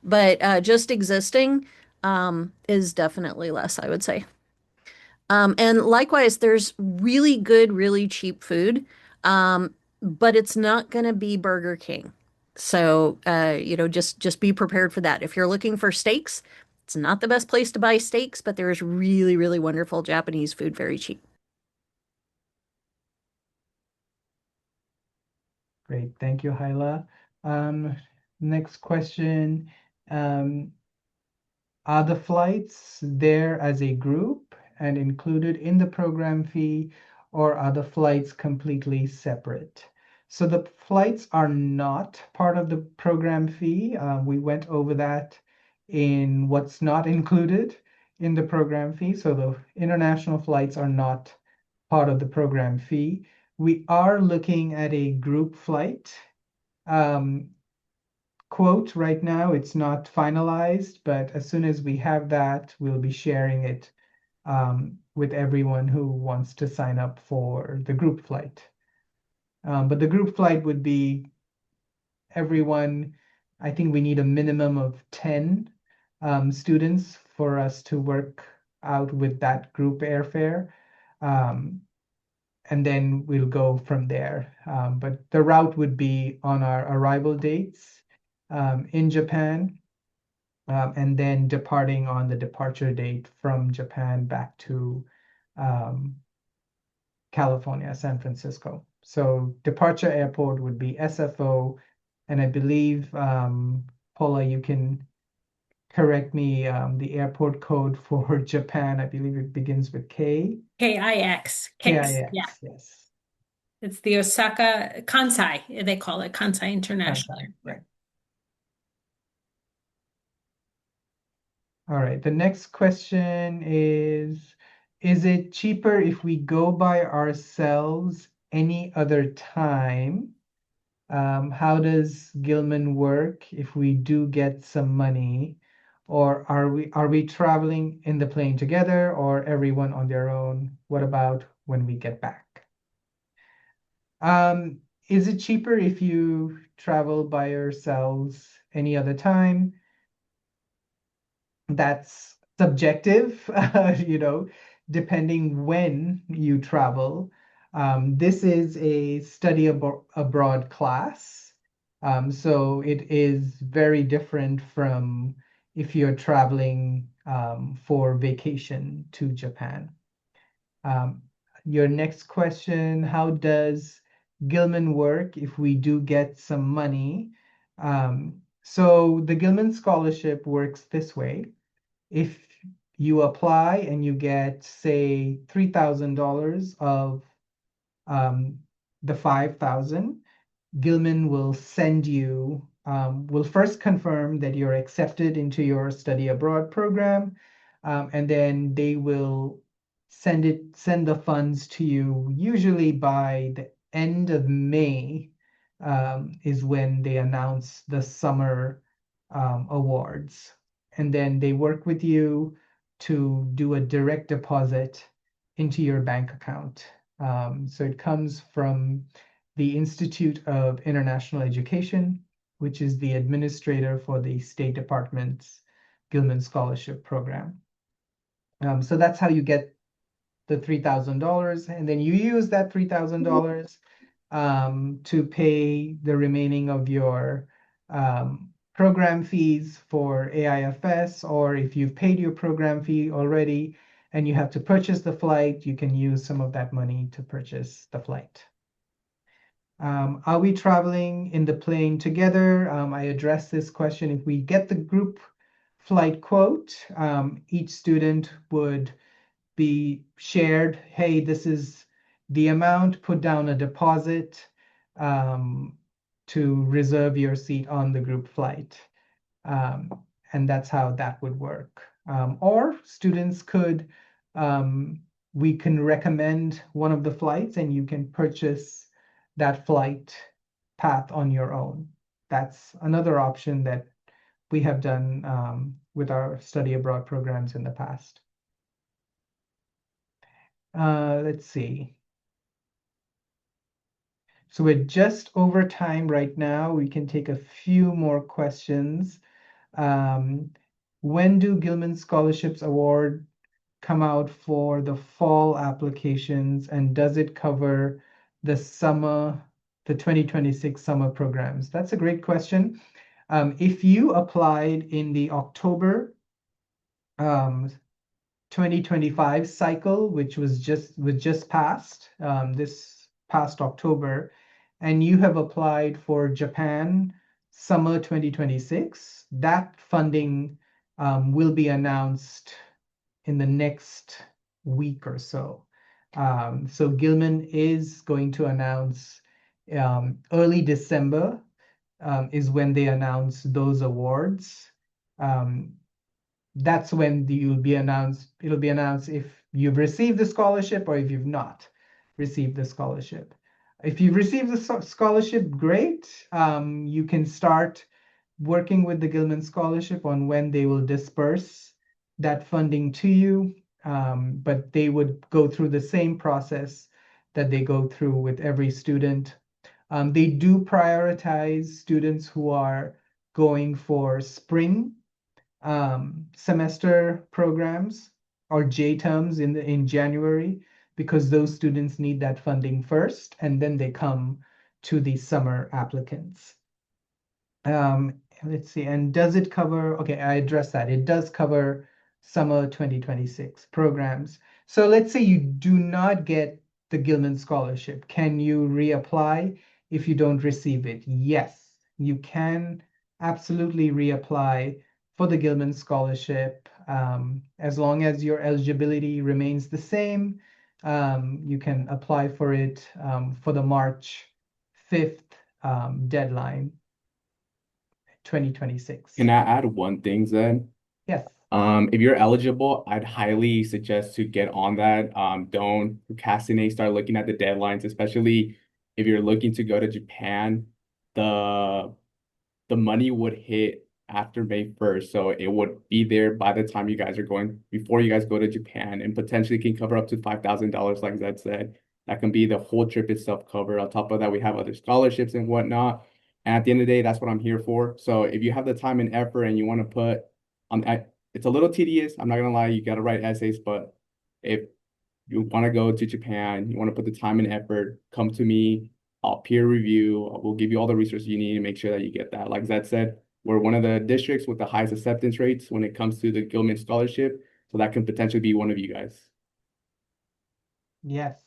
But just existing is definitely less, I would say. And likewise, there's really good, really cheap food, but it's not going to be Burger King. So, just be prepared for that. If you're looking for steaks, it's not the best place to buy steaks, but there is really, really wonderful Japanese food very cheap. Great. Thank you, Hyla. Next question. Um, Are the flights there as a group and included in the program fee, or are the flights completely separate? So the flights are not part of the program fee. We went over that in what's not included in the program fee. So the international flights are not part of the program fee. We are looking at a group flight. Um, quote right now. It's not finalized, but as soon as we have that, we'll be sharing it with everyone who wants to sign up for the group flight. But the group flight would be everyone. I think we need a minimum of 10 students for us to work out with that group airfare. Um, and then we'll go from there. But the route would be on our arrival dates in Japan, and then departing on the departure date from Japan back to um, California, San Francisco. So departure airport would be SFO, and I believe, Paula, you can correct me, the airport code for Japan. I believe it begins with K. KIX. Kicks. Yeah. KIX, yes. It's the Osaka Kansai. They call it Kansai International Kansai, yeah. Airport. All right, the next question is it cheaper if we go by ourselves any other time? How does Gilman work if we do get some money? Or are we traveling in the plane together or everyone on their own? What about when we get back? Is it cheaper if you travel by yourselves any other time? That's subjective, depending when you travel. This is a study abroad class. So it is very different from if you're traveling for vacation to Japan. Um, your next question, how does Gilman work if we do get some money? So the Gilman Scholarship works this way. If you apply and you get, say, $3,000 of the 5,000, Gilman will will first confirm that you're accepted into your study abroad program, and then they will send the funds to you, usually by the end of May, is when they announce the summer awards. And then they work with you to do a direct deposit into your bank account. So it comes from the Institute of International Education, which is the administrator for the State Department's Gilman Scholarship Program. So that's how you get the $3,000, and then you use that $3,000 to pay the remaining of your program fees for AIFS, or if you've paid your program fee already and you have to purchase the flight, you can use some of that money to purchase the flight. Are we traveling in the plane together? I addressed this question. If we get the group flight quote, each student would be shared, hey, this is the amount, put down a deposit to reserve your seat on the group flight. And that's how that would work. Or students could, we can recommend one of the flights and you can purchase that flight path on your own. That's another option that we have done with our study abroad programs in the past. Let's see. So we're just over time right now. We can take a few more questions. When do Gilman Scholarships Award come out for the fall applications, and does it cover the 2026 summer programs? That's a great question. If you applied in the October 2025 cycle, which was just passed this past October, and you have applied for Japan summer 2026, that funding will be announced in the next week or so. So Gilman is going to announce early December is when they announce those awards. That's when it'll be announced if you've received the scholarship or if you've not received the scholarship. If you've received the scholarship, great. You can start working with the Gilman Scholarship on when they will disperse that funding to you, but they would go through the same process that they go through with every student. They do prioritize students who are going for spring semester programs or J terms in January, because those students need that funding first, and then they come to the summer applicants. Let's see, and does it cover, okay, I addressed that. It does cover summer 2026 programs. So let's say you do not get the Gilman Scholarship. Can you reapply if you don't receive it? Yes, you can absolutely reapply for the Gilman Scholarship. As long as your eligibility remains the same, you can apply for it for the March 5th deadline. 2026. Can I add one thing, Zen? Yes. If you're eligible, I'd highly suggest to get on that. Don't procrastinate, start looking at the deadlines, especially if you're looking to go to Japan. The the money would hit after May 1st. So it would be there by the time you guys are going, before you guys go to Japan, and potentially can cover up to $5,000, like Zed said. That can be the whole trip itself covered. On top of that, we have other scholarships and whatnot. And at the end of the day, that's what I'm here for. So if you have the time and effort and you want to put on, it's a little tedious. I'm not gonna lie, you gotta write essays, but if you want to go to Japan, you want to put the time and effort, come to me. I'll peer review. We'll give you all the resources you need to make sure that you get that. Like Zed said, we're one of the districts with the highest acceptance rates when it comes to the Gilman Scholarship. So that can potentially be one of you guys. Yes.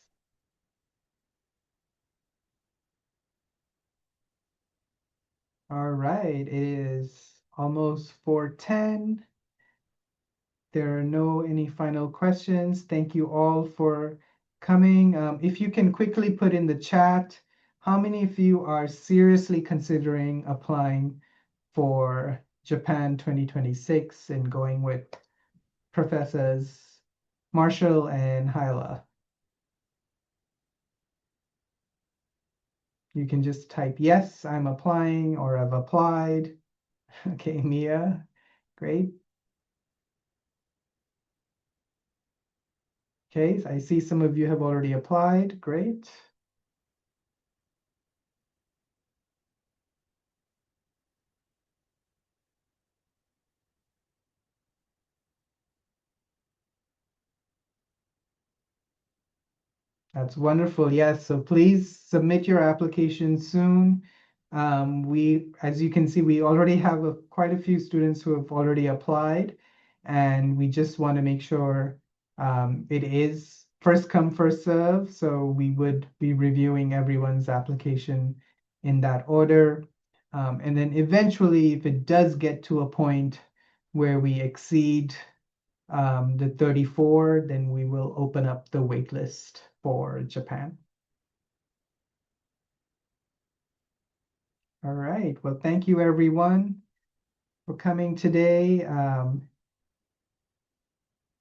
All right. It is almost 4:10. There are no any final questions. Thank you all for coming. If you can quickly put in the chat, how many of you are seriously considering applying for Japan 2026 and going with Professors Marshall and Hyla? You can just type, yes, I'm applying, or I've applied. Okay, Mia, great. Okay, I see some of you have already applied. Great. That's wonderful. Yes, so please submit your application soon. As you can see, we already have quite a few students who have already applied, and we just want to make sure it is first come, first serve. So we would be reviewing everyone's application in that order. And then eventually, if it does get to a point where we exceed the 34, then we will open up the wait list for Japan. All right. Well, thank you everyone for coming today.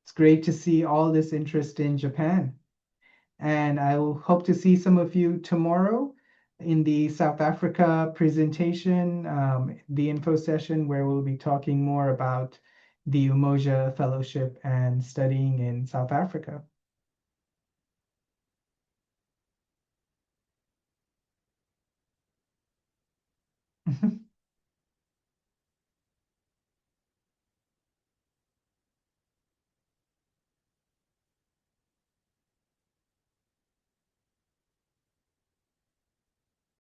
It's great to see all this interest in Japan. And I will hope to see some of you tomorrow in the South Africa presentation, the info session, where we'll be talking more about the Umoja Fellowship and studying in South Africa.